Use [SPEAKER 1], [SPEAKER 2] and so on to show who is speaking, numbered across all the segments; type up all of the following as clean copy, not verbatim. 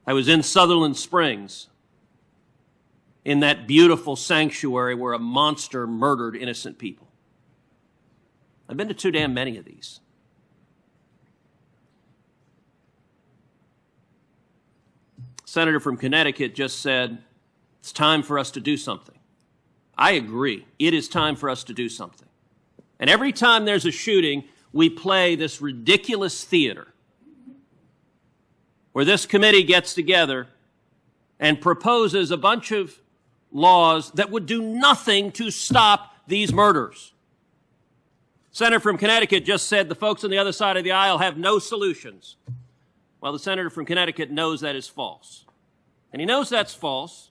[SPEAKER 1] I was in Sutherland Springs, in that beautiful sanctuary where a monster murdered innocent people. I've been to too damn many of these. Senator from Connecticut just said, it's time for us to do something. I agree. It is time for us to do something. And every time there's a shooting, we play this ridiculous theater where this committee gets together and proposes a bunch of laws that would do nothing to stop these murders. Senator from Connecticut just said the folks on the other side of the aisle have no solutions. Well, the senator from Connecticut knows that is false. And he knows that's false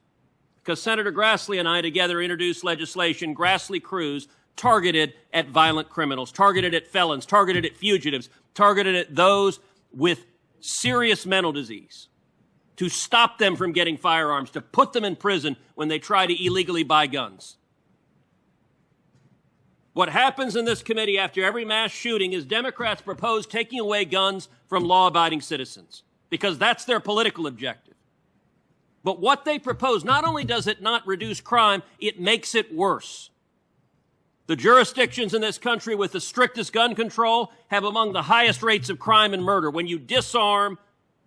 [SPEAKER 1] because Senator Grassley and I together introduced legislation, Grassley-Cruz, targeted at violent criminals, targeted at felons, targeted at fugitives, targeted at those with serious mental disease, to stop them from getting firearms, to put them in prison when they try to illegally buy guns. What happens in this committee after every mass shooting is Democrats propose taking away guns from law-abiding citizens because that's their political objective. But what they propose, not only does it not reduce crime, it makes it worse. The jurisdictions in this country with the strictest gun control have among the highest rates of crime and murder. When you disarm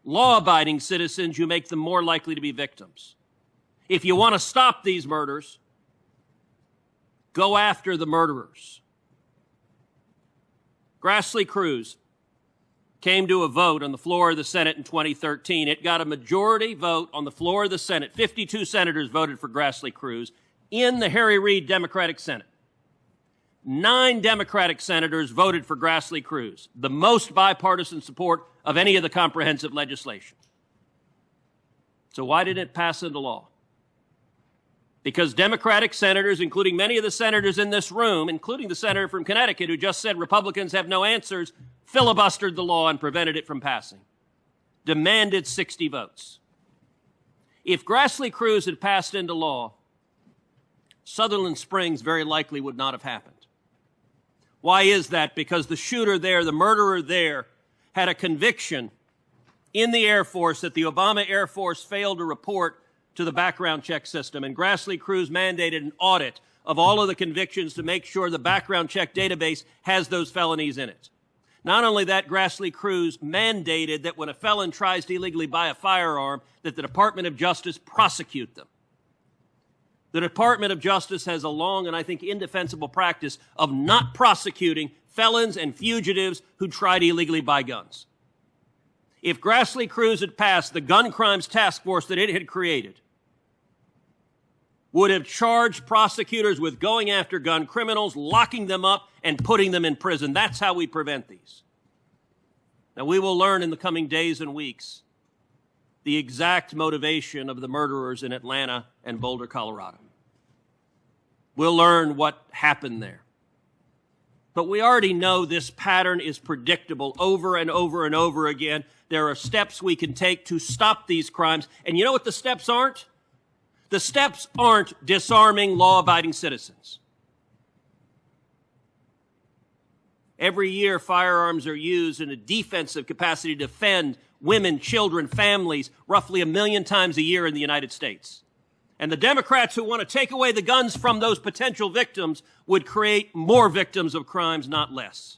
[SPEAKER 1] law-abiding citizens, you make them more likely to be victims. If you want to stop these murders, go after the murderers. Grassley-Cruz came to a vote on the floor of the Senate in 2013. It got a majority vote on the floor of the Senate. 52 senators voted for Grassley-Cruz in the Harry Reid Democratic Senate. 9 Democratic senators voted for Grassley-Cruz, the most bipartisan support of any of the comprehensive legislation. So why didn't it pass into law? Because Democratic senators, including many of the senators in this room, including the senator from Connecticut who just said Republicans have no answers, filibustered the law and prevented it from passing, demanded 60 votes. If Grassley-Cruz had passed into law, Sutherland Springs very likely would not have happened. Why is that? Because the shooter there, the murderer there, had a conviction in the Air Force that the Obama Air Force failed to report to the background check system, and Grassley-Cruz mandated an audit of all of the convictions to make sure the background check database has those felonies in it. Not only that, Grassley-Cruz mandated that when a felon tries to illegally buy a firearm, that the Department of Justice prosecute them. The Department of Justice has a long and I think indefensible practice of not prosecuting felons and fugitives who try to illegally buy guns. If Grassley-Cruz had passed, the gun crimes task force that it had created would have charged prosecutors with going after gun criminals, locking them up, and putting them in prison. That's how we prevent these. Now, we will learn in the coming days and weeks the exact motivation of the murderers in Atlanta and Boulder, Colorado. We'll learn what happened there. But we already know this pattern is predictable over and over and over again. There are steps we can take to stop these crimes. And you know what the steps aren't? The steps aren't disarming law-abiding citizens. Every year, firearms are used in a defensive capacity to defend women, children, families, roughly 1 million times a year in the United States. And the Democrats who want to take away the guns from those potential victims would create more victims of crimes, not less.